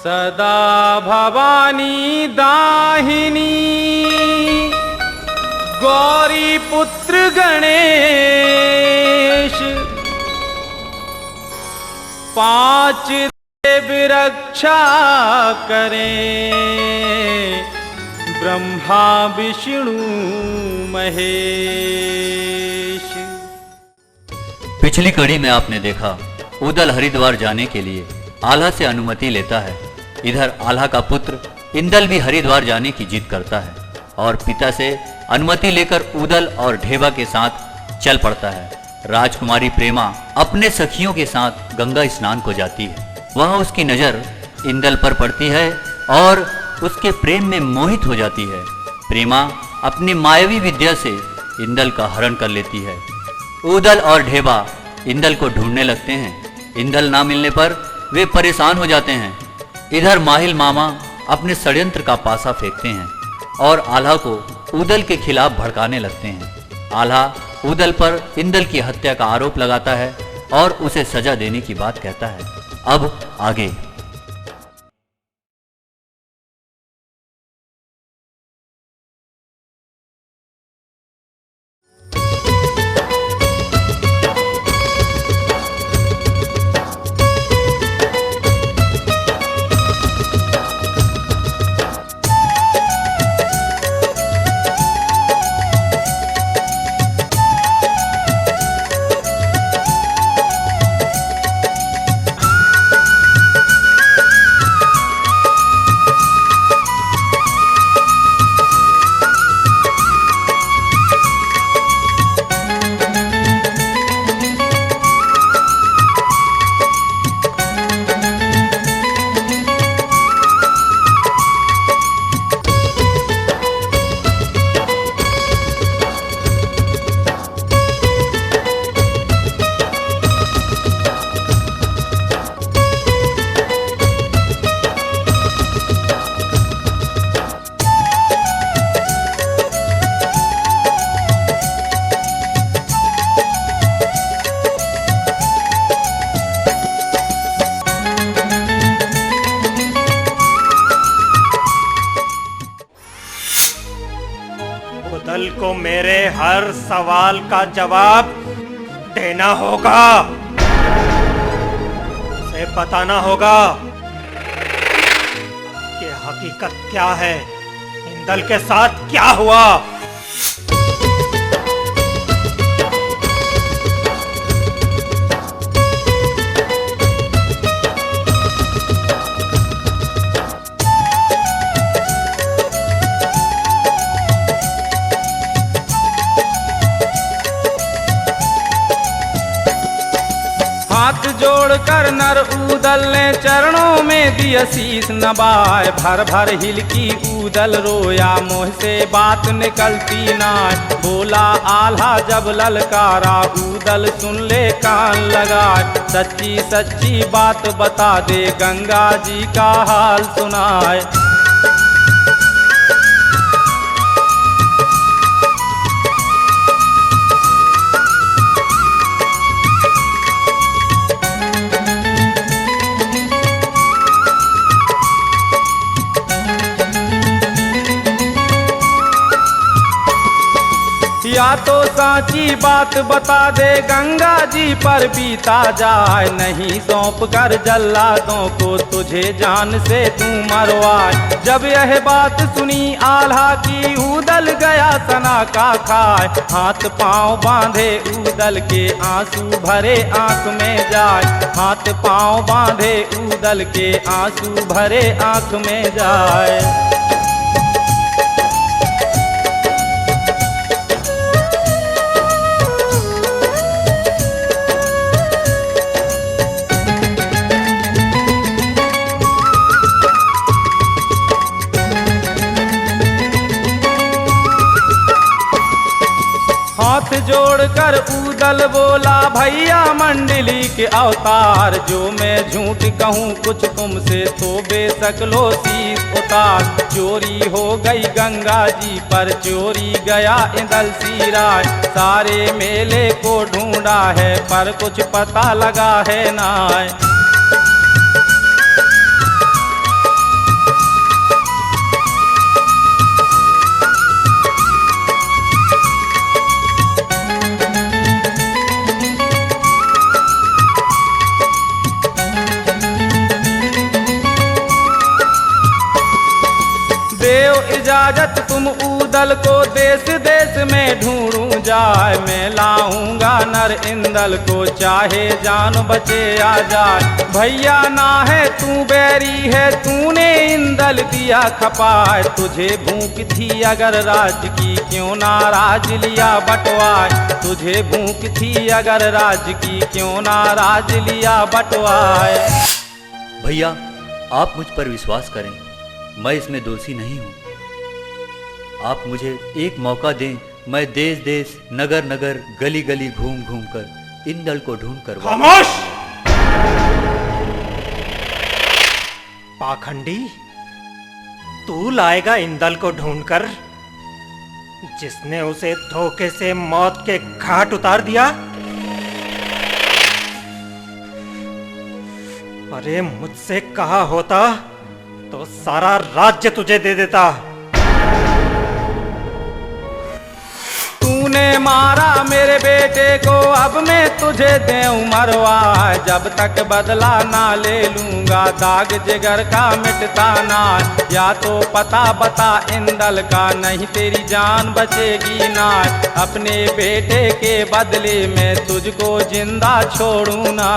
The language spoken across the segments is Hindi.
सदा भवानी दाहिनी गौरी पुत्र गणेश, पांच देव रक्षा करें, ब्रह्मा विष्णु महेश। पिछली कड़ी में आपने देखा उदल हरिद्वार जाने के लिए आल्हा से अनुमति लेता है। इधर आल्हा का पुत्र इंदल भी हरिद्वार जाने की जिद करता है और पिता से अनुमति लेकर उदल और ढेबा के साथ चल पड़ता है। राजकुमारी प्रेमा अपने सखियों के साथ गंगा स्नान को जाती है। वह उसकी नजर इंदल पर पड़ती है और उसके प्रेम में मोहित हो जाती है। प्रेमा अपनी मायावी विद्या से इंदल का हरण कर लेती है। उदल और ढेबा इंदल को ढूंढने लगते हैं। इंदल ना मिलने पर वे परेशान हो जाते हैं। इधर माहिल मामा अपने षड्यंत्र का पासा फेंकते हैं और आल्हा को उदल के खिलाफ भड़काने लगते हैं। आल्हा उदल पर इंदल की हत्या का आरोप लगाता है और उसे सजा देने की बात कहता है। अब आगे। उदल को मेरे हर सवाल का जवाब देना होगा। उसे बताना होगा कि हकीकत क्या है, इंदल के साथ क्या हुआ। हाथ जोड़कर नर उदल ने चरणों में दिया शीश नवाए। भर भर हिल की उदल रोया, मुँह से बात निकलती ना। बोला आल्हा जब ललकारा, उदल सुन ले कान लगाए। सच्ची सच्ची बात बता दे, गंगा जी का हाल सुनाए। या तो साची बात बता दे, गंगा जी पर बीता जाए। नहीं सौंप कर जल्लादों को तुझे जान से तू मरवाए। जब यह बात सुनी आल्हा की, उदल गया सना का खाए। हाथ पांव बांधे उदल के, आंसू भरे आंख में जाए। हाथ पांव बांधे उदल के, आंसू भरे आंख में जाए। हाथ जोड़कर उदल बोला, भैया मंडली के अवतार। जो मैं झूठ कहूँ कुछ तुमसे तो बेशक लो शीश उतार। चोरी हो गई गंगा जी पर, चोरी गया इंदल सिराज। सारे मेले को ढूंढा है पर कुछ पता लगा है ना। इजाजत तुम ऊदल को देश देश में ढूंढूं जाए, मैं लाऊंगा नर इंदल को चाहे जान बचे आ जाए। भैया ना है तू बैरी है, तूने इंदल दिया खपाए, तुझे भूख थी अगर राज की क्यों नाराज लिया बटवाए, तुझे भूख थी अगर राज की क्यों नाराज लिया बटवाए। भैया आप मुझ पर विश्वास करें, मैं इसमें दोषी नहीं हूँ। आप मुझे एक मौका दें, मैं देश देश नगर नगर गली गली घूम घूम कर इंदल को ढूंढ कर खामोश! पाखंडी, तू लाएगा इंदल को ढूंढकर, जिसने उसे धोखे से मौत के घाट उतार दिया? अरे मुझसे कहा होता तो सारा राज्य तुझे दे देता। तूने मारा मेरे बेटे को, अब मैं तुझे देऊं मरवा, जब तक बदला ना ले लूंगा दाग जिगर का मिटता ना। या तो पता बता इंदल का, नहीं तेरी जान बचेगी ना, अपने बेटे के बदले में तुझको जिंदा छोड़ूं ना।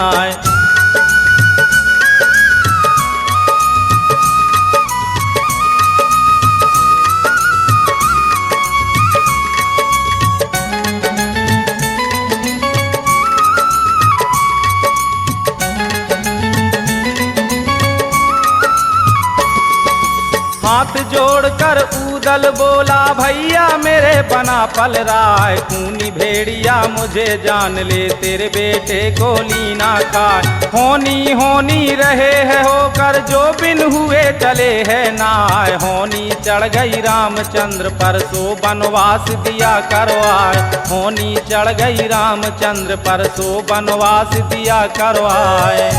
हाथ जोड़कर ऊदल बोला, भैया मेरे बना पल राय, खूनी भेड़िया मुझे जान ले, तेरे बेटे को लीना खाए। होनी होनी रहे है होकर जो बिन हुए चले है नाय, होनी चढ़ गई रामचंद्र पर सो बनवास दिया करवाए, होनी चढ़ गई रामचंद्र पर सो बनवास दिया करवाए।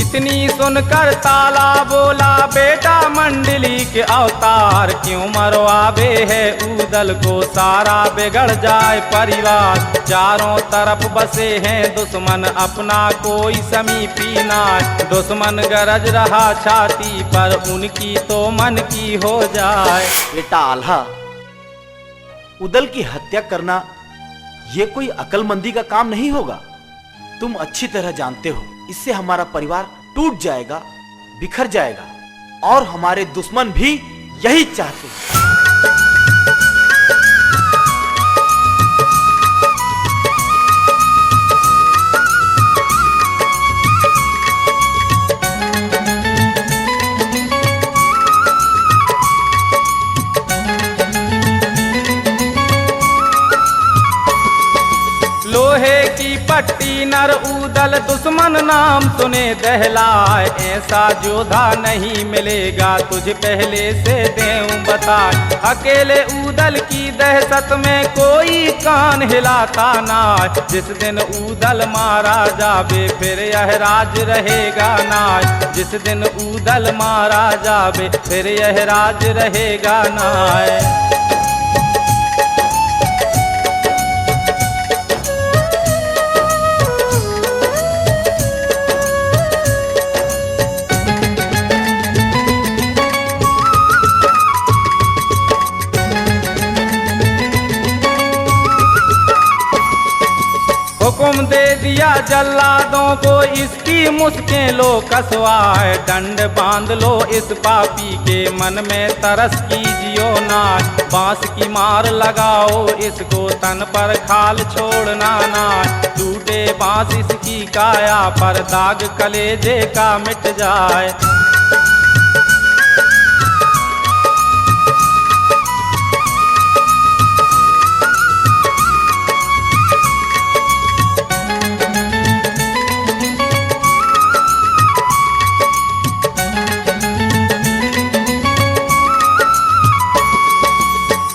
इतनी सुनकर ताला बोला, बेटा मंडली के अवतार क्यों मरवावे है ऊदल को, सारा बिगड़ जाए परिवार। चारों तरफ बसे हैं दुश्मन, अपना कोई समीपी ना, दुश्मन गरज रहा छाती पर, उनकी तो मन की हो जाए। बेटा आल्हा, उदल की हत्या करना ये कोई अकलमंदी का काम नहीं होगा। तुम अच्छी तरह जानते हो इससे हमारा परिवार टूट जाएगा, बिखर जाएगा, और हमारे दुश्मन भी यही चाहते हैं। लोहे की पट्टी नर ऊदल दुश्मन नाम सुने दहलाए, ऐसा जोधा नहीं मिलेगा तुझे पहले से देऊं बता। अकेले ऊदल की दहशत में कोई कान हिलाता ना, जिस दिन ऊदल मारा जावे फिर यह राज रहेगा ना, जिस दिन ऊदल मारा जावे फिर यह राज रहेगा ना। हुक्म दे दिया जल्लादों को इसकी मुश्कें लो कसवाए, दंड बांध लो इस पापी के मन में तरस कीजियो ना, बांस की मार लगाओ इसको तन पर खाल छोड़ना ना, टूटे बांस इसकी काया पर दाग कलेजे का मिट जाए।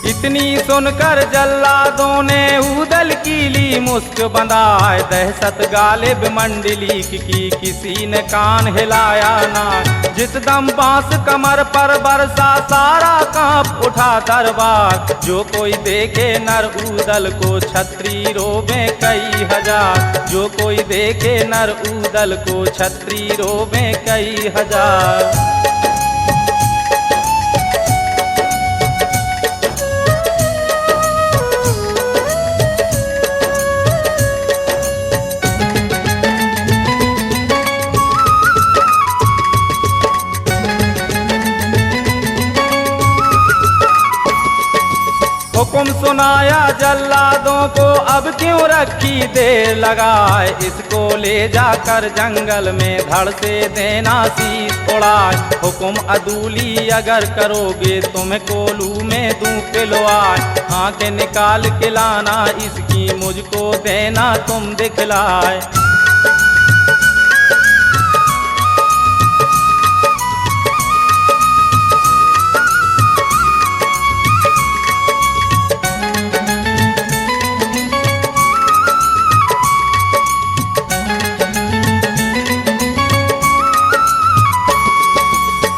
इतनी सुनकर जल्लादों ने ऊदल की ली मुस्क बंधाए, दहशत गालिब मंडलीक की किसी ने कान हिलाया ना। जिस दम बांस कमर पर बरसा सारा कांप उठा दरबार। जो कोई देखे नर उदल को छत्री रोबे कई हजार। जो कोई देखे नर उदल को छत्री रोबे कई हजार। हुक्म सुनाया जल्लादों को अब क्यों रखी देर लगाए। इसको ले जाकर जंगल में धड़ से देना शीश उड़ाए। हुक्म अदूली अगर करोगे तुम्हें कोलू में दूं पिलवाए। आंखें निकाल के लाना इसकी मुझको देना तुम दिखलाए।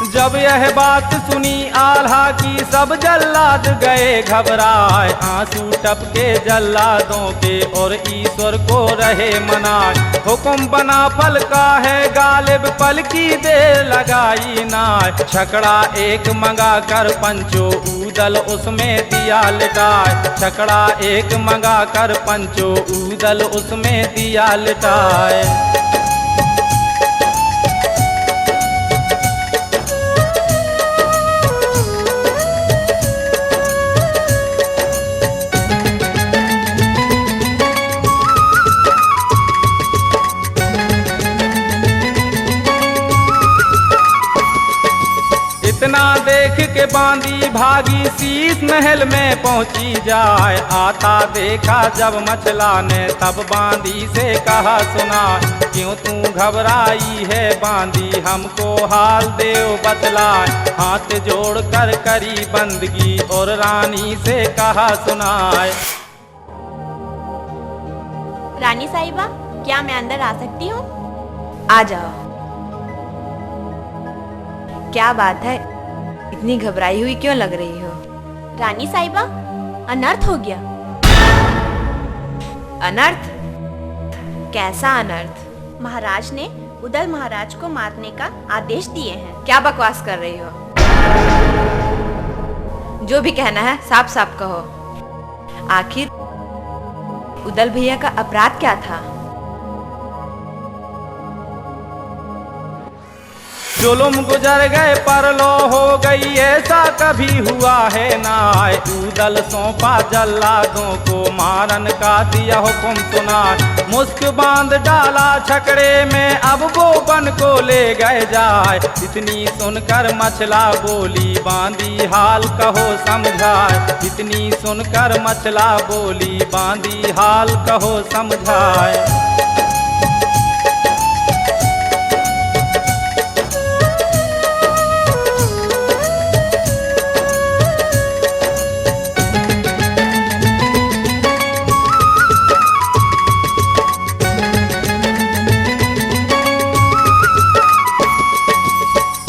जब यह बात सुनी आल्हा की सब जल्लाद गए घबराए। आंसू टपके जल्लादों के और ईश्वर को रहे मनाए। हुक्म बना फल का है गालिब पल की देर लगाई नाय। छकड़ा एक मंगा कर पंचो ऊदल उसमें दिया लिटाए। छकड़ा एक मंगा कर पंचो ऊदल उसमें दिया लिटाए। इतना देख के बांदी भागी शीश महल में पहुंची जाए। आता देखा जब मछला ने तब बांदी से कहा सुना। क्यों तू घबराई है बांदी हमको हाल देव बतलाए। हाथ जोड़ कर करी बंदगी और रानी से कहा सुनाए। रानी साहिबा क्या मैं अंदर आ सकती हूँ? आ जाओ। क्या बात है, इतनी घबराई हुई क्यों लग रही हो? रानी साहिबा अनर्थ हो गया। अनर्थ? कैसा अनर्थ? महाराज ने उदल महाराज को मारने का आदेश दिए हैं। क्या बकवास कर रही हो? जो भी कहना है साफ साफ कहो। आखिर उदल भैया का अपराध क्या था? जुल्म गुजर गए परलो हो गई ऐसा कभी हुआ है ना। उदल सौंपा जल्लादों को मारन का दिया हुक्म सुना। मुस्क बांध डाला छकड़े में अब वो बन को ले गए जाए। इतनी सुनकर मछला बोली बांदी हाल कहो समझाए। इतनी सुनकर मछला बोली बांदी हाल कहो समझाए।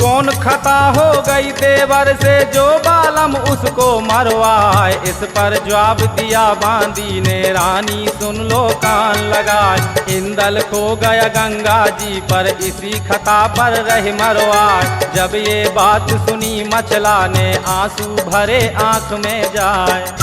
कौन खता हो गई देवर से जो बालम उसको मरवाए। इस पर जवाब दिया बांदी ने रानी सुन लो कान लगाए। इंदल खो गया गंगा जी पर इसी खता पर रह मरवाए। जब ये बात सुनी मछला ने आंसू भरे आंख में जाए।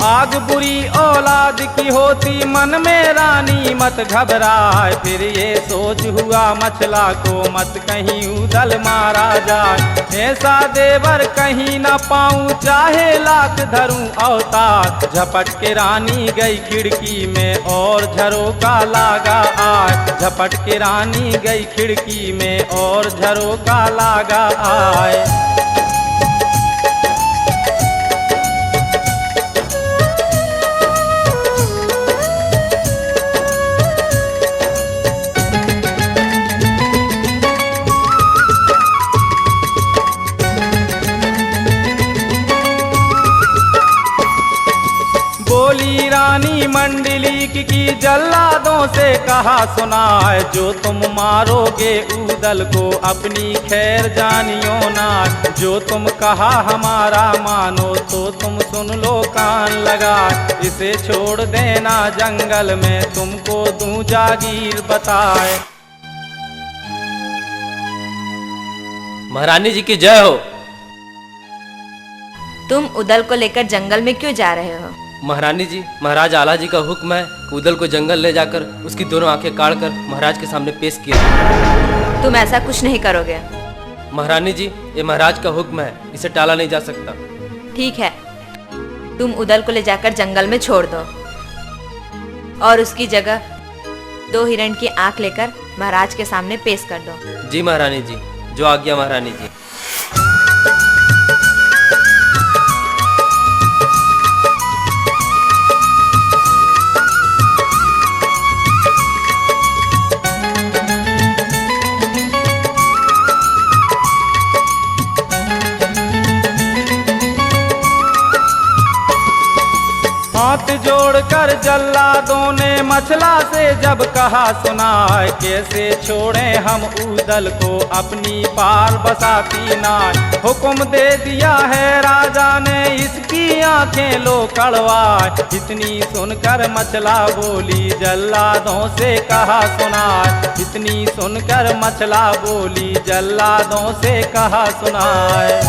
आग बुरी औलाद की होती मन में रानी मत घबराए। फिर ये सोच हुआ मछला को मत कहीं उदल मारा जाए। ऐसा देवर कहीं न पाऊं चाहे लाख धरूं अवतार। झपट के रानी गई खिड़की में और झरोका लागा आए। झपट के रानी गई खिड़की में और झरोका लागा आए। की रानी मंडलीक की जल्लादों से कहा सुनाए, जो तुम मारोगे उदल को अपनी खैर जानियो ना। जो तुम कहा हमारा मानो तो तुम सुन लो कान लगा, इसे छोड़ देना जंगल में तुमको दूं जागीर बताए। महारानी जी की जय हो। तुम उदल को लेकर जंगल में क्यों जा रहे हो? महारानी जी, महाराज आला जी का हुक्म है कि उदल को जंगल ले जाकर उसकी दोनों आंखें काटकर महाराज के सामने पेश किया। तुम ऐसा कुछ नहीं करोगे। महारानी जी, ये महाराज का हुक्म है, इसे टाला नहीं जा सकता। ठीक है, तुम उदल को ले जाकर जंगल में छोड़ दो और उसकी जगह 2 हिरण की आंख लेकर महाराज के सामने पेश कर दो। जी महारानी जी, जो आज्ञा महारानी जी। हाथ जोड़कर जल्लादों ने मछला से जब कहा सुनाए, कैसे छोड़ें हम उदल को अपनी पार बसाती नाय। हुक्म दे दिया है राजा ने इसकी आंखें लो कड़वाए, इतनी सुनकर मछला बोली जल्लादों से कहा सुनाए। इतनी सुनकर मछला बोली जल्लादों से कहा सुनाए।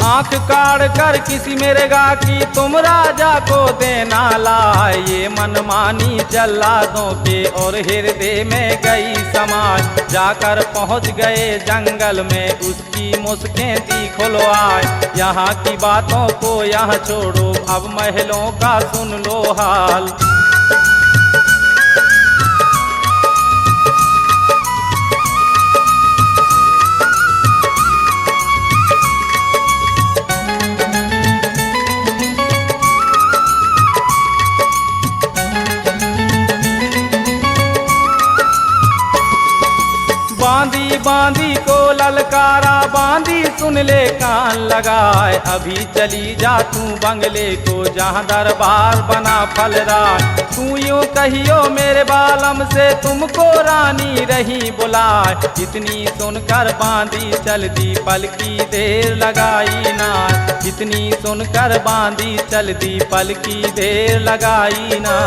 आंख काढ़ कर किसी मेरे गा की तुम राजा को देना लाए, ये मनमानी जल्लादों के और हृदय में गई समाज। जाकर पहुंच गए जंगल में उसकी मुस्कें दी खुलवाए। यहाँ की बातों को यहाँ छोड़ो, अब महलों का सुन लो हाल। बांदी बांदी को ललकारा, बांदी सुन ले कान लगाए। अभी चली जा तू बंगले को जहाँ दरबार बना फलराय। तू यूं कहियो मेरे बालम से तुमको रानी रही बुलाए। इतनी सुनकर बांदी चल दी पल की देर लगाई ना। इतनी सुनकर बांदी चल दी पल की देर लगाई ना।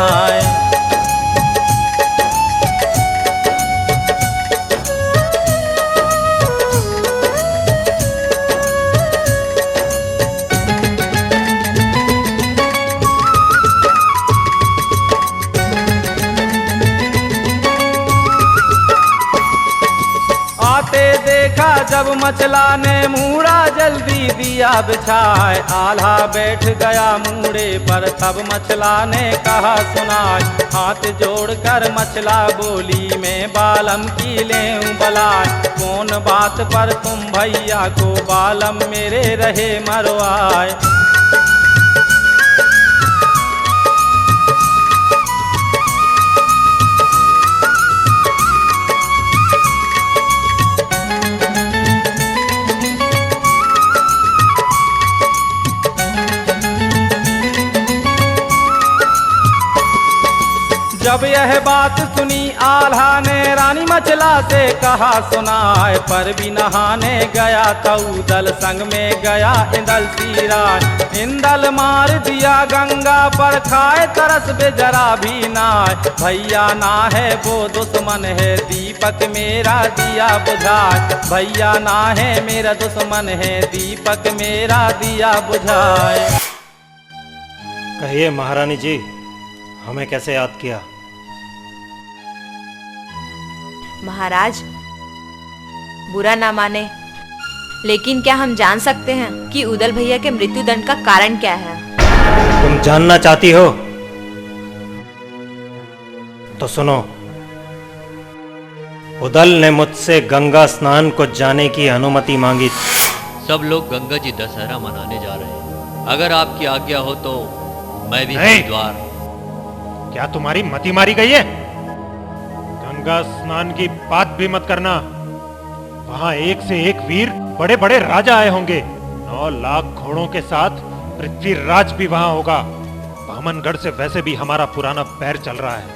देखा जब मचला ने मूड़ा जल्दी दिया बिछाए। आल्हा बैठ गया मूड़े पर तब मचला ने कहा सुनाए। हाथ जोड़कर मचला बोली मैं बालम की लेऊं बलाए। कौन बात पर तुम भैया को बालम मेरे रहे मरवाए। जब यह बात सुनी आल्हा ने रानी मचला से कहा सुनाए। पर भी नहाने गया था उदल संग में गया इंदल सिराय। इंदल मार दिया गंगा पर खाए तरस बेजरा भी नाय। भैया ना है वो दुश्मन है दीपक मेरा दिया बुझाए। भैया ना है मेरा दुश्मन है दीपक मेरा दिया बुझाए। कहिए महारानी जी, हमें कैसे याद किया? महाराज, बुरा ना माने, लेकिन क्या हम जान सकते हैं कि उदल भैया के मृत्युदंड का कारण क्या है? तुम जानना चाहती हो तो सुनो। उदल ने मुझसे गंगा स्नान को जाने की अनुमति मांगी। सब लोग गंगा जी दशहरा मनाने जा रहे हैं। अगर आपकी आज्ञा हो तो मैं भी नहीं। हरिद्वार। क्या तुम्हारी मति मारी गई है? गंगा स्नान की बात भी मत करना। वहां एक से एक वीर बड़े बड़े राजा आए होंगे। 9 लाख घोड़ों के साथ पृथ्वीराज भी वहां होगा। बामनगढ़ से वैसे भी हमारा पुराना पैर चल रहा है।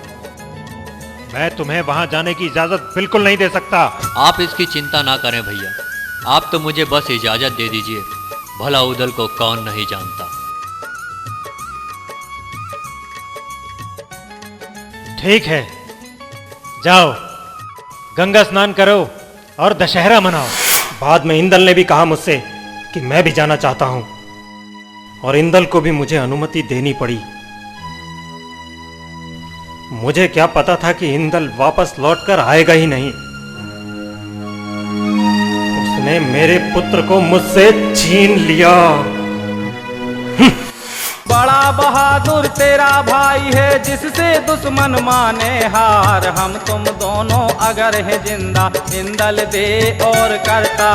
मैं तुम्हें वहां जाने की इजाजत बिल्कुल नहीं दे सकता। आप इसकी चिंता ना करें भैया, आप तो मुझे बस इजाजत दे दीजिए। भला उदल को कौन नहीं जानता। ठीक है, जाओ गंगा स्नान करो और दशहरा मनाओ। बाद में इंदल ने भी कहा मुझसे कि मैं भी जाना चाहता हूं, और इंदल को भी मुझे अनुमति देनी पड़ी। मुझे क्या पता था कि इंदल वापस लौटकर आएगा ही नहीं। उसने मेरे पुत्र को मुझसे छीन लिया। बड़ा बहादुर तेरा भाई है जिससे दुश्मन माने हार। हम तुम दोनों अगर है जिंदा इंदल दे और करता।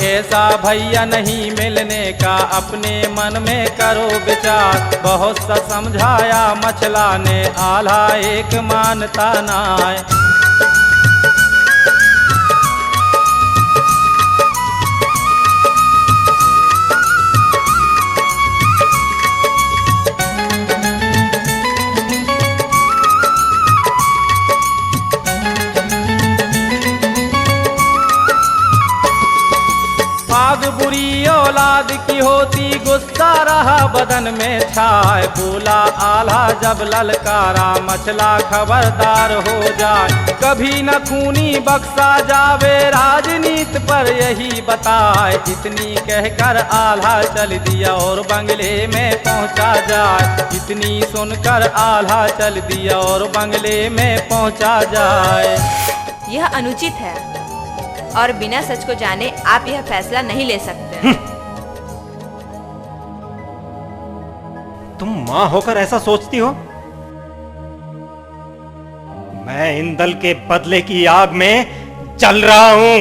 ऐसा भैया नहीं मिलने का अपने मन में करो विचार। बहुत सा समझाया मछला ने आल्हा एक मानता नाय। आग बुरी औलाद की होती गुस्सा रहा बदन में छाए। बोला आल्हा जब ललकारा मछला खबरदार हो जाए। कभी न खूनी बख्शा जावे राजनीति पर यही बताए। इतनी कहकर आल्हा चल दिया और बंगले में पहुंचा जाए। इतनी सुनकर आल्हा चल दिया और बंगले में पहुंचा जाए। यह अनुचित है और बिना सच को जाने आप यह फैसला नहीं ले सकते। तुम मां होकर ऐसा सोचती हो? मैं इंदल के बदले की आग में जल रहा हूं।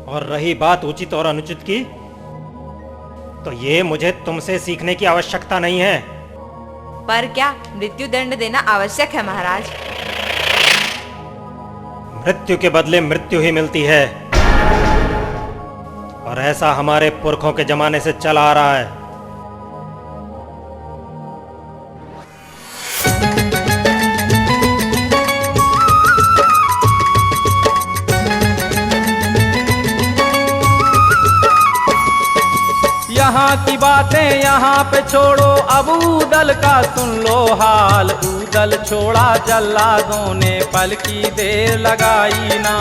और रही बात उचित और अनुचित की, तो ये मुझे तुमसे सीखने की आवश्यकता नहीं है। पर क्या मृत्यु दंड देना आवश्यक है महाराज? मृत्यु के बदले मृत्यु ही मिलती है, और ऐसा हमारे पुरखों के जमाने से चला आ रहा है। यहाँ की बातें यहाँ पे छोड़ो, अब ऊदल का सुन लो हाल। ऊदल छोड़ा जल्लादों ने पल की देर लगाई ना।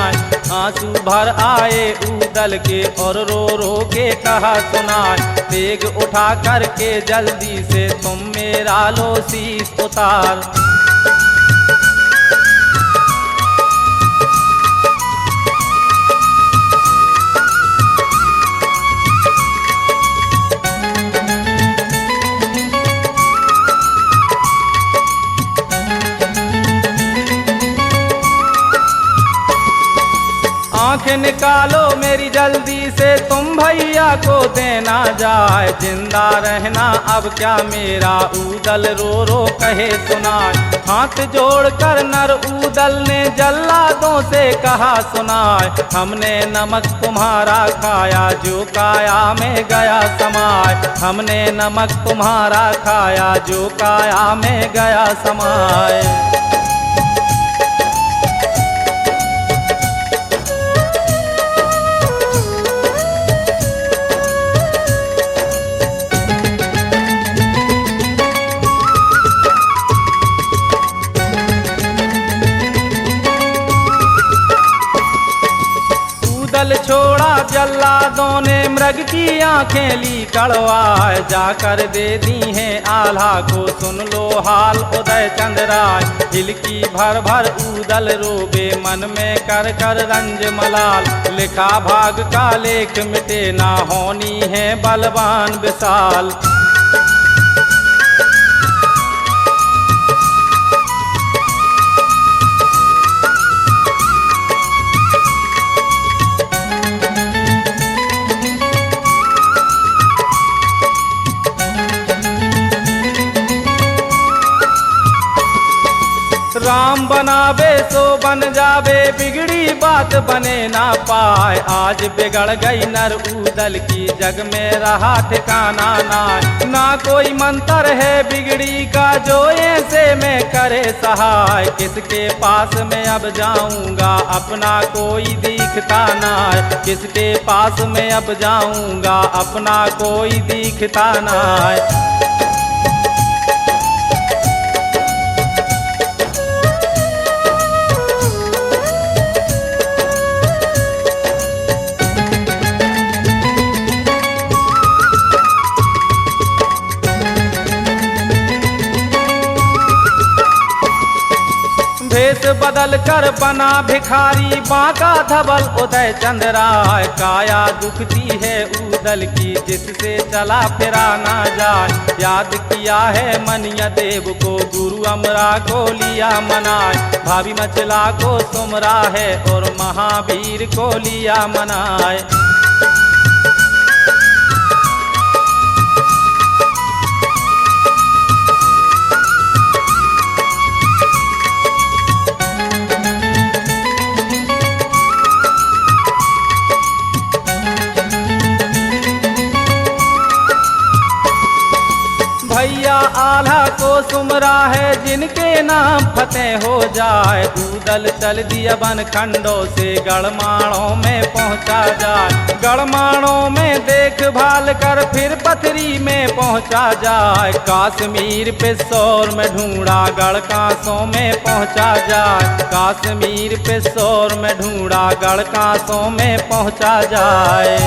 आंसू भर आए ऊदल के और रो रो के कहा सुनाए। तेग उठा करके जल्दी से तुम मेरा लो शीश उतार। आंखें निकालो मेरी जल्दी से, तुम भैया को देना जाए। जिंदा रहना अब क्या मेरा ऊदल रो रो कहे सुनाए। हाथ जोड़कर नर ऊदल ने जल्लादों से कहा सुनाए। हमने नमक तुम्हारा खाया जो काया में गया समाए। हमने नमक तुम्हारा खाया जो काया में गया समाए। छोड़ा जल्लादों ने मृग की आंखें ली कड़वाए। जाकर दे दी हैं आल्हा को सुन लो हाल उदय चंद राय। हिलकी भर भर ऊदल रोबे मन में कर कर रंज मलाल। लिखा भाग का लेख मिटे ना होनी है बलवान विशाल। बात बने ना पाए। आज बिगड़ गई नर उदल की, जग में रहा ठिकाना ना। ना कोई मंत्र है बिगड़ी का जो ऐसे में करे सहाय। किसके पास में अब जाऊंगा अपना कोई दिखता ना। किसके पास में अब जाऊंगा अपना कोई दिखता ना। भेष बदल कर बना भिखारी बांका धवल उदय चंद्राय। काया दुखती है उदल की जिससे चला फिरा ना जाए। याद किया है मनिया देव को गुरु अमरा को लिया मनाए। भाभी मचला को सुमरा है और महावीर को लिया मनाए। भैया आल्हा को सुमरा है जिनके नाम फतेह हो जाए। उदल चल दिया बन खंडों से गढ़माणों में पहुंचा जाए। गढ़माणों में देखभाल कर फिर पथरी में पहुंचा जाए। काश्मीर पे शोर में ढूंढा गढ़ कांसों में पहुंचा जाए। काश्मीर पे शोर में ढूंढा गढ़ कांसों में पहुंचा जाए।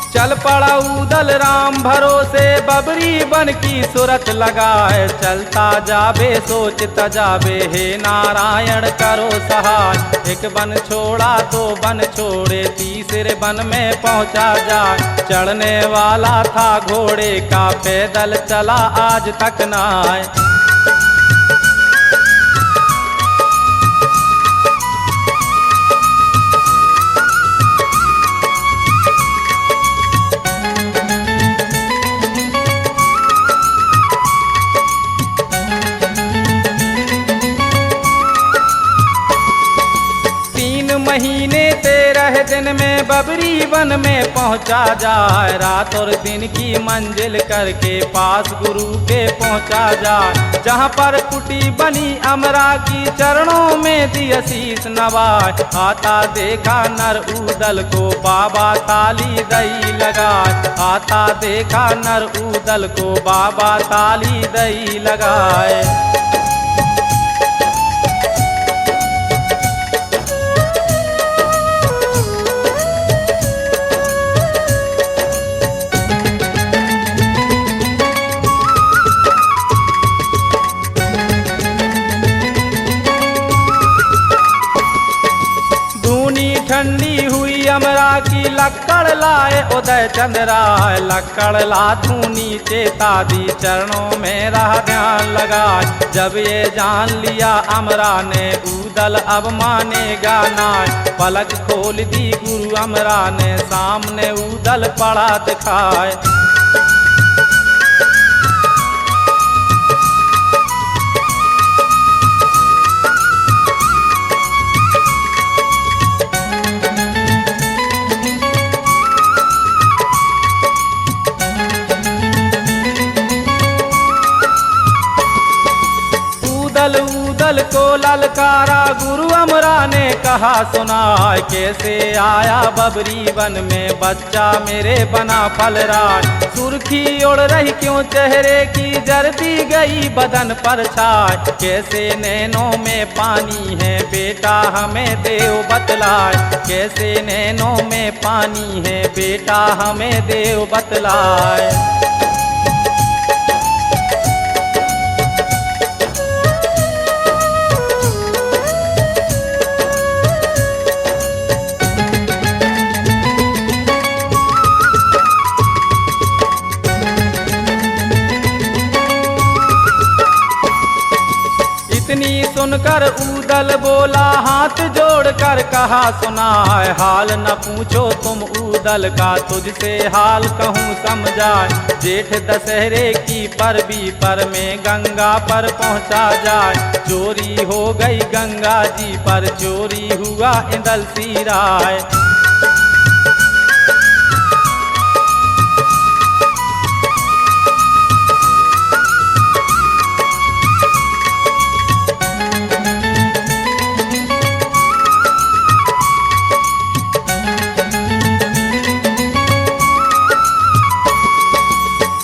चल पड़ा उदल राम भरोसे बबरी बन की सूरत लगाए। चलता जाबे सोचता जाबे हे नारायण करो सहाय। एक बन छोड़ा दो बन छोड़े तीसरे बन में पहुंचा जाए। चढ़ने वाला था घोड़े का पैदल चला आज तक ना आए। महीने 13 दिन में बबरी वन में पहुंचा जाए। रात और दिन की मंजिल करके पास गुरु के पहुंचा जाए। जहां पर कुटी बनी अमरा की चरणों में दिया शीस नवाए। आता देखा नर उदल को बाबा ताली दई लगाए। आता देखा नर उदल को बाबा ताली दई लगाए। ठंडी हुई अमरा की लक्कड़ लाए उदय चंद्राय। लक्कड़ ला धूनी चेता दी चरणों में रहा ध्यान लगाए। जब ये जान लिया अमरा ने उदल अब मानेगा ना। पलक खोल दी गुरु अमरा ने सामने उदल पड़ा दिखाए। उदल को ललकारा गुरु अमरा ने कहा सुनाए। कैसे आया बबरी वन में बच्चा मेरे बना फलराय। सुर्खी उड़ रही क्यों चेहरे की जरती गई बदन पर छाय। कैसे नैनों में पानी है बेटा हमें देव बतलाए। कैसे नैनों में पानी है बेटा हमें देव बतलाए। सुनकर ऊदल बोला, हाथ जोड़कर कहा सुनाए, हाल न पूछो तुम ऊदल का, तुझसे हाल कहूँ समझाए। जेठ दशहरे की परबी पर में गंगा पर पहुँचा जाए, चोरी हो गई गंगा जी पर, चोरी हुआ इंदल सिराय।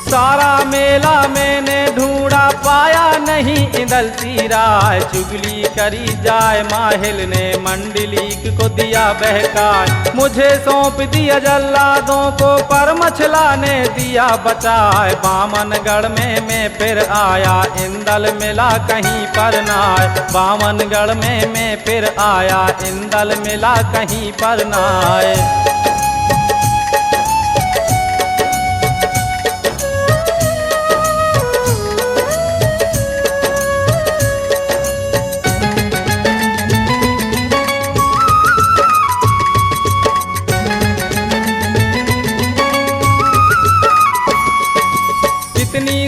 सारा मेला मैंने ढूंढा, पाया नहीं इंदल सिराय। चुगली करी जाए माहिल ने, मंडलीक को दिया बहकाए, मुझे सौंप दिया जल्लादों को, पर मछला ने दिया बचाए। बामनगढ़ में मैं फिर आया, इंदल मिला कहीं पर नाय। बामनगढ़ में मैं फिर आया, इंदल मिला कहीं पर नाय।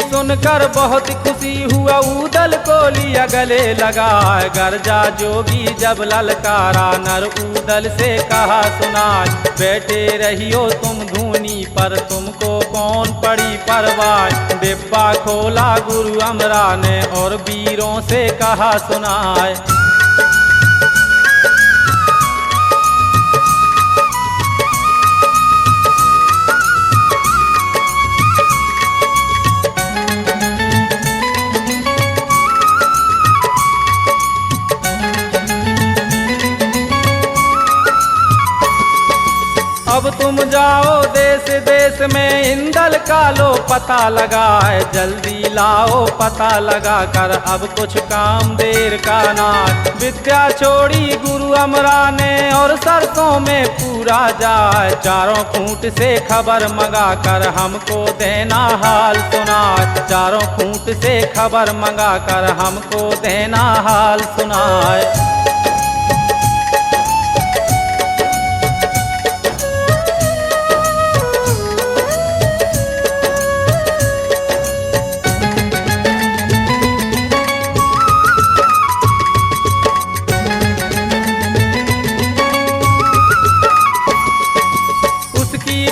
सुनकर बहुत खुशी हुआ, ऊदल को लिया गले लगाए। गरजा जोगी जब ललकारा, नर ऊदल से कहा सुनाए, बैठे रहियो तुम धूनी पर, तुमको कौन पड़ी परवाह। डिब्बा खोला गुरु अमरा ने, और वीरों से कहा सुनाए। अब तुम जाओ देश देश में, इंदल का लो पता लगाए। जल्दी लाओ पता लगा कर, अब कुछ काम देर का ना। विद्या छोड़ी गुरु अमरा ने, और सरसों में पूरा जाए। चारों खूंट से खबर मंगा कर, हमको देना हाल सुनाए। चारों खूंट से खबर मंगा कर, हमको देना हाल सुनाए।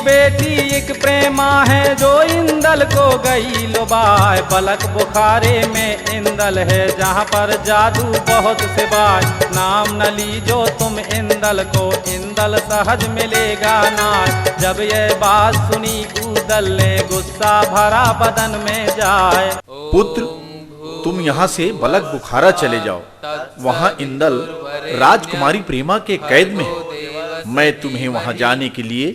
बेटी एक प्रेमा है, जो इंदल को गई लुभाए। बलक बुखारे में इंदल है, जहाँ पर जादू बहुत सिवाय। नाम न लीजो तुम इंदल को, इंदल सहज मिलेगा ना। जब ये बात सुनी ऊदल ने, गुस्सा भरा बदन में जाए। पुत्र, तुम यहाँ से बलक बुखारा चले जाओ, वहाँ इंदल राजकुमारी प्रेमा के कैद में है। मैं तुम्हें वहां जाने के लिए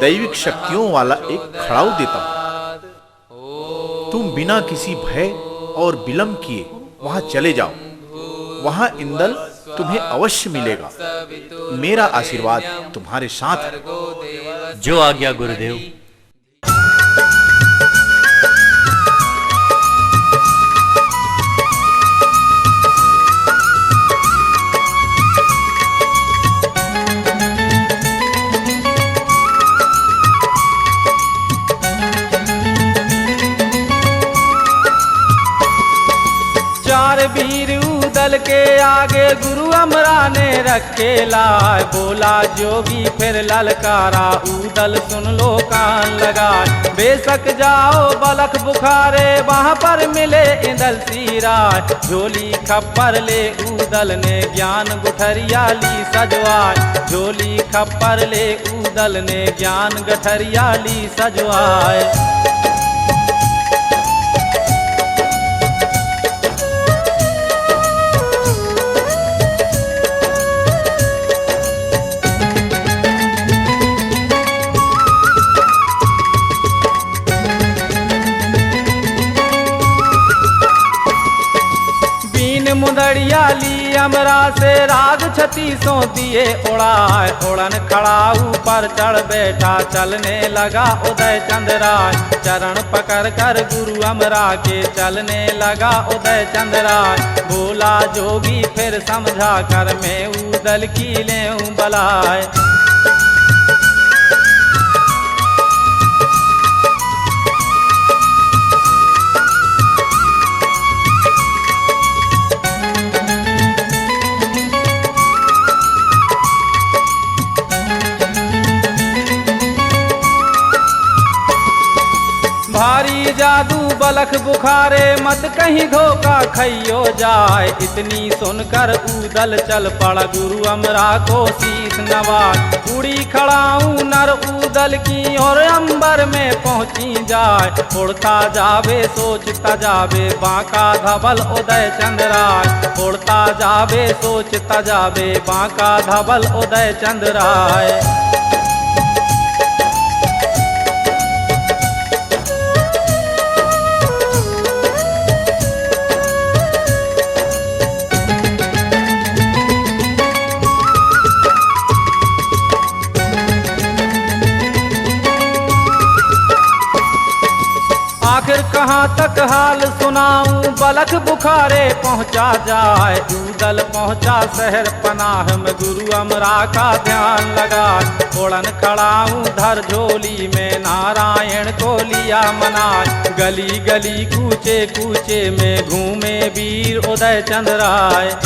दैविक शक्तियों वाला एक खड़ाऊ देता हूं। तुम बिना किसी भय और विलंब किए वहां चले जाओ, वहां इंदल तुम्हें अवश्य मिलेगा। मेरा आशीर्वाद तुम्हारे साथ है। जो आज्ञा गुरुदेव। वीर ऊदल के आगे गुरु अमरा ने रखे लाए। बोला जोगी फिर ललकारा, ऊदल सुन लो कान लगा। बेशक जाओ बलक बुखारे, वहाँ पर मिले इंदल सिराय। झोली खप्पर ले ऊदल ने, ज्ञान गुठरिया ली सजवाए। झोली खप्पर ले ऊदल ने, ज्ञान गठरिया ली सजवाए। मुदड़िया लिया ली अमरा से राग छत्तीसों दिए उड़ाए। उड़न खड़ा ऊपर चढ़ बैठा चलने लगा उदय चंद राय। चरण पकड़ कर गुरु अमरा के चलने लगा उदय चंद राय। बोला जोगी फिर समझा कर मैं उदल की लेऊं बलाए। भारी जादू बलख बुखारे मत कहीं धोखा खइयो जाए। इतनी सुनकर उदल चल पड़ा गुरु अमरा को शीश नवाज। उड़ी खड़ाऊं नर उदल की और अंबर में पहुंची जाए। उड़ता जावे सोचता जावे बांका धवल उदय चंद राय। उड़ता जावे सोचता जावे बांका धवल उदय चंद राय। आखिर कहाँ तक हाल सुनाऊं बलख बुखारे पहुँचा जाए। उदल पहुँचा शहर पनाह में गुरु अमरा का ध्यान लगा। उड़न खड़ाऊं धर झोली में नारायण को लिया मनाए। गली गली कूचे कूचे में घूमे वीर उदय चंद राय।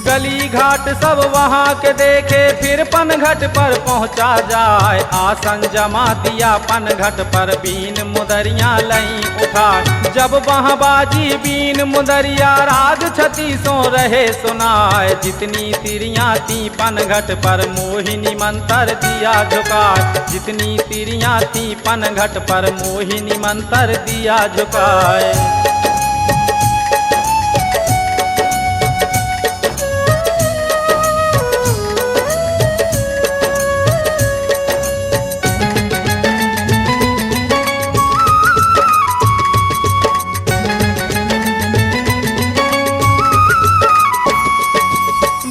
गली घाट सब वहाँ के देखे फिर पनघट पर पहुँचा जाए। आसन जमा दिया पनघट पर बीन मुदरिया लई उठा। जब वहाँ बाजी बीन मुदरिया राग छत्तीसों रहे सुनाए। जितनी तिरियां थी पनघट पर मोहिनी मंत्र दिया झुकाए। जितनी तिरियां थी पनघट पर मोहिनी मंत्र दिया झुकाए।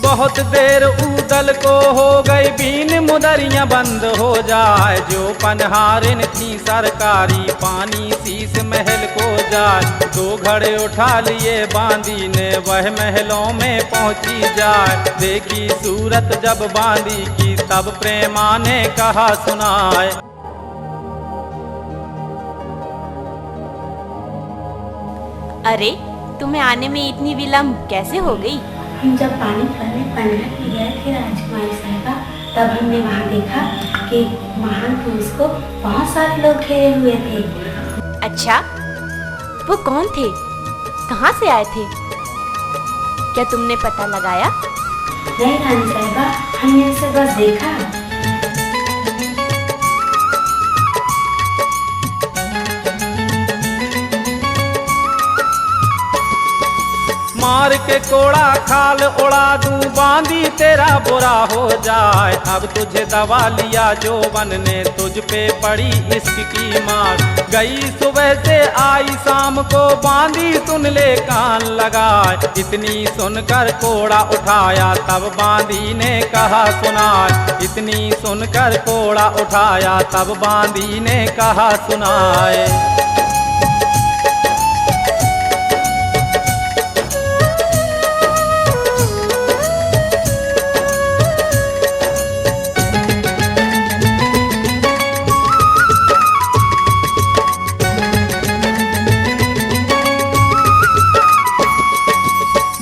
बहुत देर उदल को हो गई बीन मुदरियां बंद हो जाए। जो पनहारिन थी सरकारी पानी शीश महल को जाए। 2 घड़े उठा लिए बांदी ने वह महलों में पहुंची जाए। देखी सूरत जब बांदी की तब प्रेमा ने कहा सुनाए। अरे तुम्हें आने में इतनी विलम्ब कैसे हो गई? हम जब पानी भरने पनघट में गए थे राजकुमारी साहिबा, तब हमने वहाँ देखा कि महान पुरुष को बहुत सारे लोग घेरे हुए थे। अच्छा, वो कौन थे? कहाँ से आए थे? क्या तुमने पता लगाया? नहीं रानी साहिबा, हमने उसे बस देखा। मार के कोड़ा खाल उड़ा दूं बांदी तेरा बुरा हो जाए। अब तुझे दवा लिया जो वन ने तुझ पे पड़ी इश्क की मार। गई सुबह से आई शाम को बांदी सुन ले कान लगाए। इतनी सुनकर कोड़ा उठाया तब बांदी ने कहा सुनाए। इतनी सुनकर कोड़ा उठाया तब बांदी ने कहा सुनाए।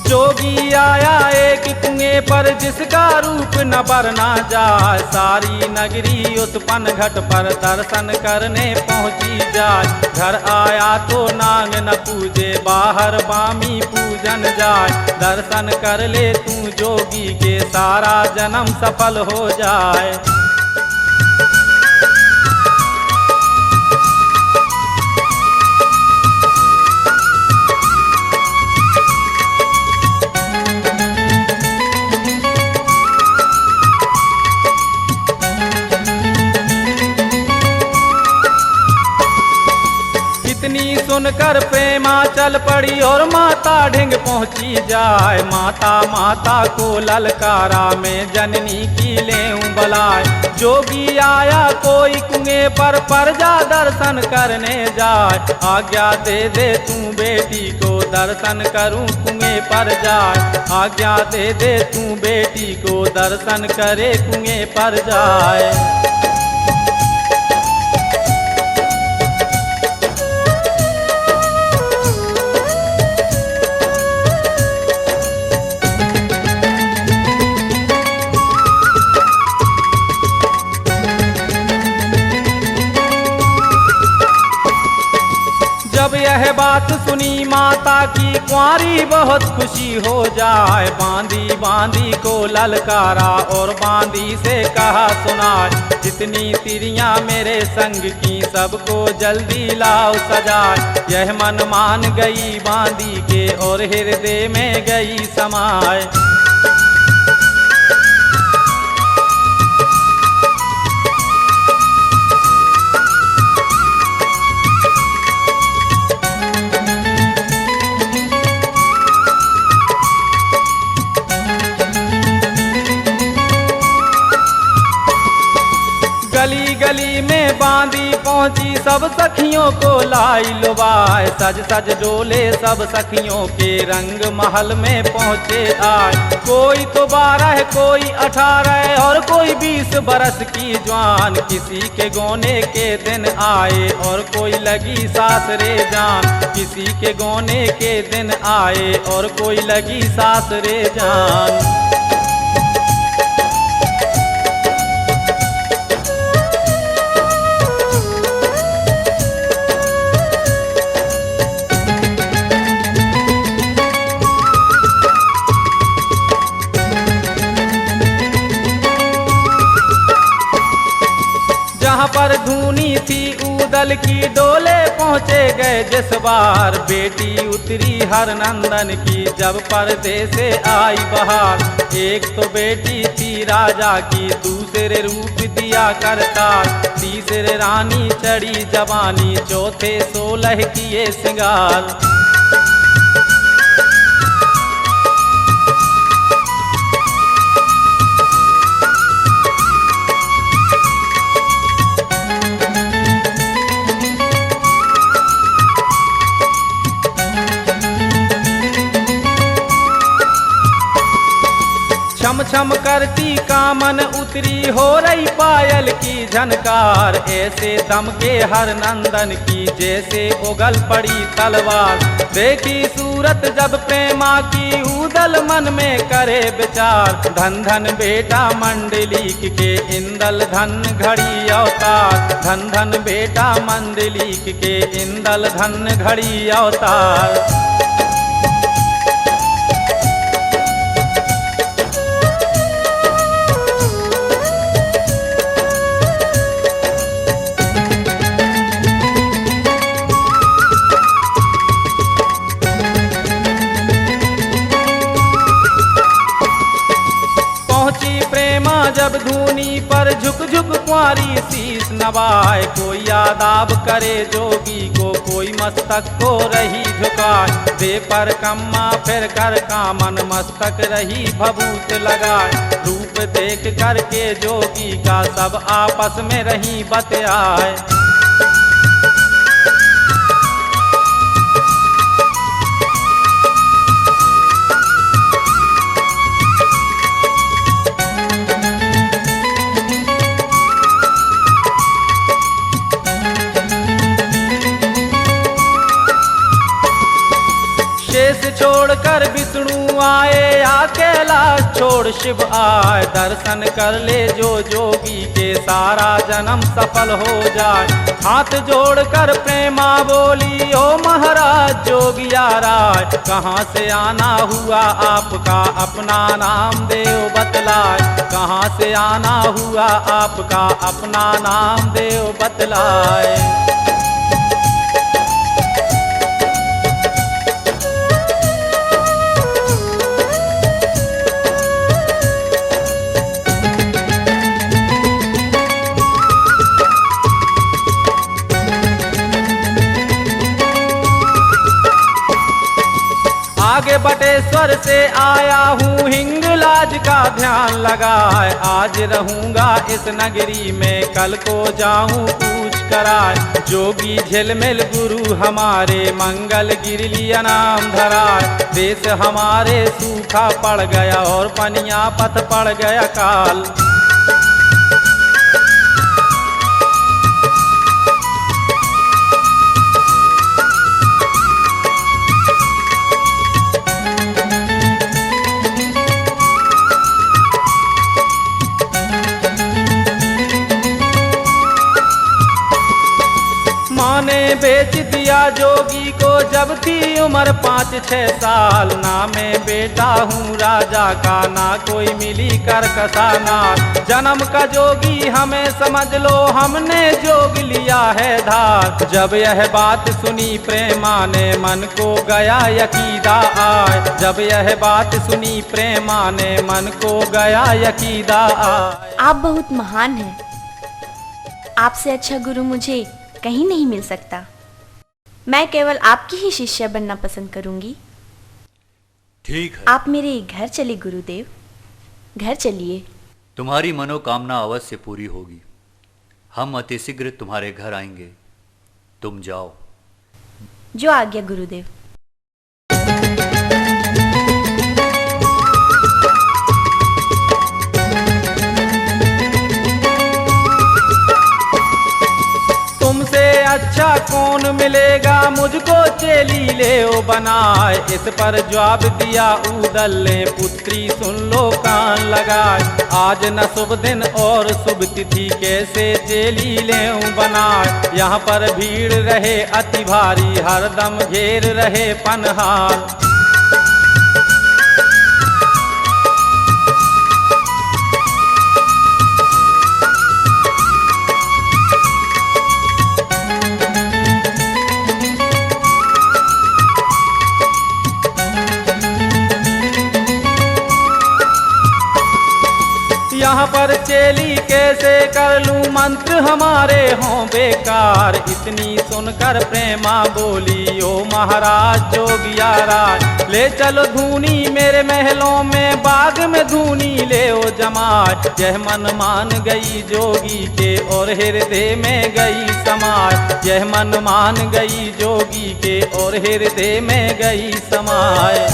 जोगी आया एक कुएं पर जिसका रूप न बरना जाए। सारी नगरी उत्पन्न घट पर दर्शन करने पहुंची जाए। घर आया तो नांग न पूजे बाहर बामी पूजन जाए। दर्शन कर ले तू जोगी के सारा जन्म सफल हो जाए। कर प्रेमा चल पड़ी और माता ढिंग पहुंची जाए। माता माता को ललकारा में जननी की लेऊं बलाए। जोगी आया कोई कुएं पर जा दर्शन करने जाए। आज्ञा दे दे तू बेटी को दर्शन करूं कुएं पर जाए। आज्ञा दे दे तू बेटी को दर्शन करे कुएं पर जाए। जब यह बात सुनी माता की कुंवारी बहुत खुशी हो जाए। बांदी बांदी को ललकारा और बांदी से कहा सुनाए। जितनी तिरियां मेरे संग की सबको जल्दी लाओ सजाए। यह मन मान गई बांदी के और हृदय में गई समाए। गली गली में बांदी पहुंची सब सखियों को लाई लुबाए। सज सज डोले सब सखियों के रंग महल में पहुंचे आए। कोई तो 12 कोई 18 और कोई 20 बरस की जवान। किसी के गोने के दिन आए और कोई लगी सासरे जान। किसी के गोने के दिन आए और कोई लगी सासरे जान। जहाँ पर धूनी थी ऊदल की डोले पहुँचे गए जिस बार। बेटी उतरी हर नंदन की जब पर्दे से आई बहार। एक तो बेटी थी राजा की दूसरे रूप दिया करता। तीसरे रानी चढ़ी जवानी चौथे 16 किए सिंगार। छम छम करती कामन उतरी हो रही पायल की झनकार। ऐसे दम के हर नंदन की जैसे उगल पड़ी तलवार। देखी सूरत जब प्रेमा की ऊदल मन में करे विचार। धन धन बेटा मंडलीक के इंदल धन घड़ी अवतार। धन धन बेटा मंडलीक के इंदल धन घड़ी अवतार। जब धूनी पर झुक झुक कुंवारी शीश नवाए। कोई आदाब करे जोगी को कोई मस्तक को रही झुकाए। दे पर कम्मा फिर कर कामन मस्तक रही भभूत लगाए। रूप देख करके जोगी का सब आपस में रही बतियाए। छोड़कर विष्णु आए या कैलाश छोड़ शिव आए। दर्शन कर ले जो जोगी के सारा जन्म सफल हो जाए। हाथ जोड़कर प्रेमा बोली ओ महाराज जोगिया राय। कहाँ से आना हुआ आपका अपना नाम देव बतलाए। कहाँ से आना हुआ आपका अपना नाम देव बतलाए। बटेश्वर से आया हूँ हिंगलाज का ध्यान लगाए। आज रहूंगा इस नगरी में, कल को जाऊं पूछ कराए। जोगी झिलमिल गुरु हमारे, मंगल गिर लिया नाम धराए। देश हमारे सूखा पड़ गया और पनिया पथ पड़ गया काल। माँ ने बेच दिया जोगी को जब थी उम्र 5-6 साल। ना मैं बेटा हूँ राजा का, ना कोई मिली कर कसाना। जन्म का जोगी हमें समझ लो, हमने जोग लिया है धार। जब यह बात सुनी प्रेमा ने, मन को गया यकीदा आए। जब यह बात सुनी प्रेमा ने, मन को गया यकीदा आए। आप बहुत महान हैं। आपसे अच्छा गुरु मुझे कहीं नहीं मिल सकता। मैं केवल आपकी ही शिष्य बनना पसंद करूंगी। ठीक है, आप मेरे घर चलिए गुरुदेव, घर चलिए। तुम्हारी मनोकामना अवश्य पूरी होगी। हम अतिशीघ्र तुम्हारे घर आएंगे, तुम जाओ। जो आज्ञा गुरुदेव। अच्छा कौन मिलेगा मुझको चेली ले ओ बनाए। इस पर जवाब दिया उदल ने, पुत्री सुन लो कान लगाए। आज न शुभ दिन और शुभ तिथि, कैसे चेली ले बनाए। यहाँ पर भीड़ रहे अति भारी, हरदम घेर रहे पनहार। यहाँ पर चेली कैसे कर लूं, मंत्र हमारे हों बेकार। इतनी सुनकर प्रेमा बोली, ओ महाराज जोगिया राज। ले चलो धूनी मेरे महलों में, बाग में धूनी ले ओ जमाए। यह मन मान गई जोगी के और हृदय में गई समाए। यह मन मान गई जोगी के और हृदय में गई समाए।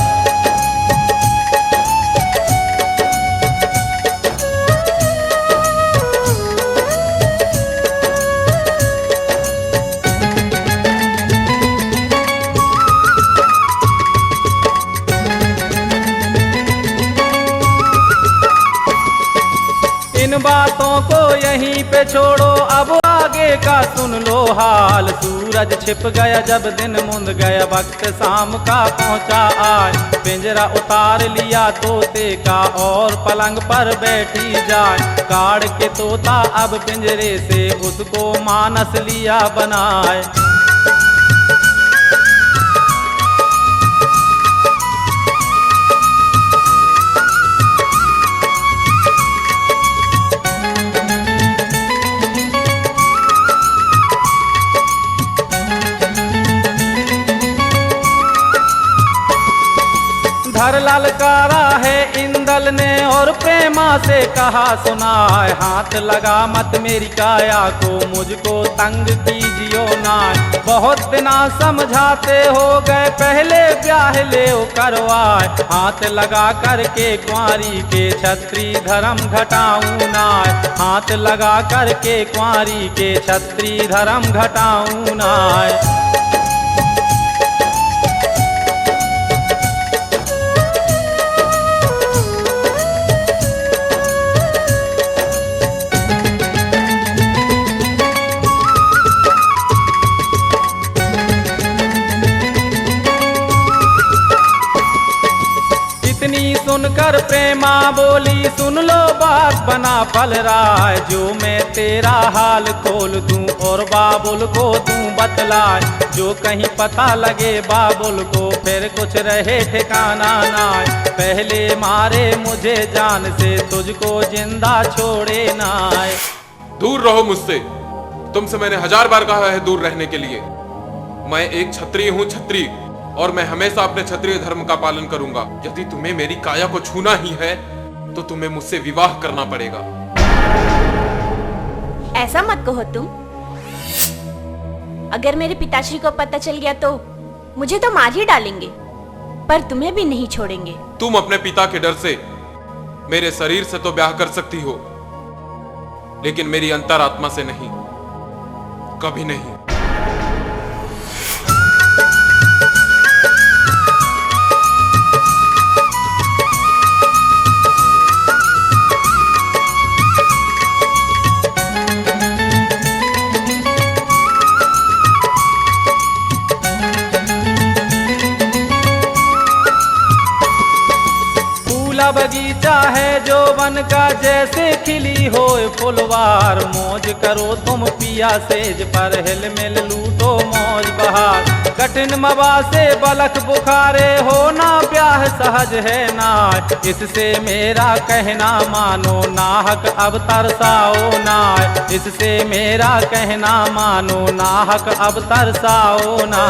इन बातों को यहीं पे छोड़ो, अब आगे का सुन लो हाल। सूरज छिप गया जब दिन मुंद गया, वक्त शाम का पहुंचा आज। पिंजरा उतार लिया तोते का और पलंग पर बैठी जाए। काढ़ के तोता अब पिंजरे से उसको मानस लिया बनाए। धर ललकारा है इंदल ने और प्रेमा से कहा सुनाए। हाथ लगा मत मेरी काया को, मुझको तंग कीजियो ना। बहुत बिना समझाते हो गए, पहले ब्याह ले करवाए। हाथ लगा करके कुंवारी के छत्री धर्म घटाऊं ना। हाथ लगा करके कुंवारी के छत्री धर्म घटाऊं ना। सुनकर प्रेमा बोली, सुन लो बात बना पल राय। जो मैं तेरा हाल खोल दूं और बाबुल को दूं बतलाए। जो कहीं पता लगे बाबुल को, फिर कुछ रहे ठिकाना ना। पहले मारे मुझे जान से, तुझको जिंदा छोड़े ना। दूर रहो मुझसे, तुमसे मैंने 1000 बार कहा है दूर रहने के लिए। मैं एक क्षत्रिय हूँ, क्षत्रिय। और मैं हमेशा अपने क्षत्रिय धर्म का पालन करूंगा। यदि तुम्हें मेरी काया को छूना ही है तो तुम्हें मुझसे विवाह करना पड़ेगा। ऐसा मत कहो तुम। अगर मेरे पिताश्री को पता चल गया तो मुझे तो मार ही डालेंगे, पर तुम्हें भी नहीं छोड़ेंगे। तुम अपने पिता के डर से मेरे शरीर से तो ब्याह कर सकती हो, लेकिन मेरी अंतरात्मा से नहीं, कभी नहीं। बगीचा है जो वन का जैसे खिली हो फुलवार, मौज करो तुम पिया सेज पर, हिल मिल लूटो मौज बहार। कठिन मवा से बलक बुखारे होना ब्याह सहज है ना, इससे मेरा कहना मानो नाहक अब तरसाओ ना, इससे मेरा कहना मानो नाहक अब तरसाओ ना।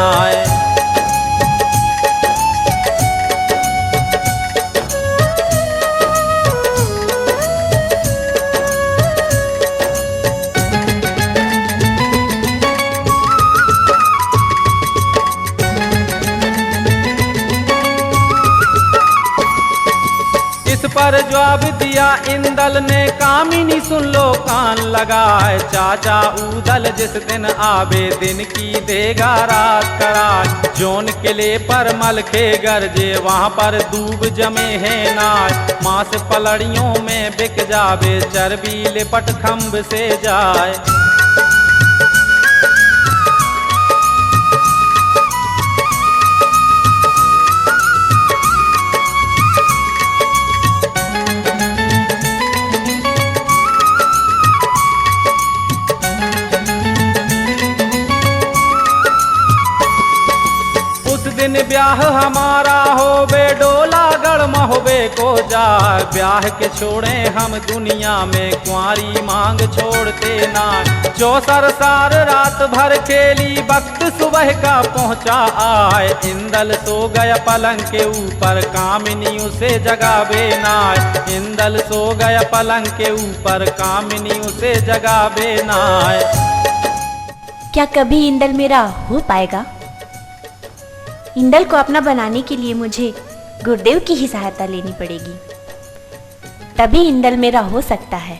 पर जवाब दिया इंदल ने, कामिनी सुन लो कान लगाए, चाचा उदल जिस दिन आवे दिन की देगा रात करार। जोन किले पर मलखे गरजे वहाँ पर दूब जमे है नाच, मांस पलड़ियों में बिक जावे, चर्बी लिपट खम्भ से जाए। ब्याह हमारा होबे डोलागढ़ महोबे को जा, ब्याह के छोड़े हम दुनिया में कुंवारी मांग छोड़ते ना। चौसर सार रात भर खेली वक्त सुबह का पहुंचा आए, इंदल सो गया पलंग के ऊपर कामिनी उसे जगावे ना, इंदल सो गया पलंग के ऊपर कामिनी उसे जगावे ना। क्या कभी इंदल मेरा हो पाएगा? इंदल को अपना बनाने के लिए मुझे गुरुदेव की ही सहायता लेनी पड़ेगी, तभी इंदल मेरा हो सकता है।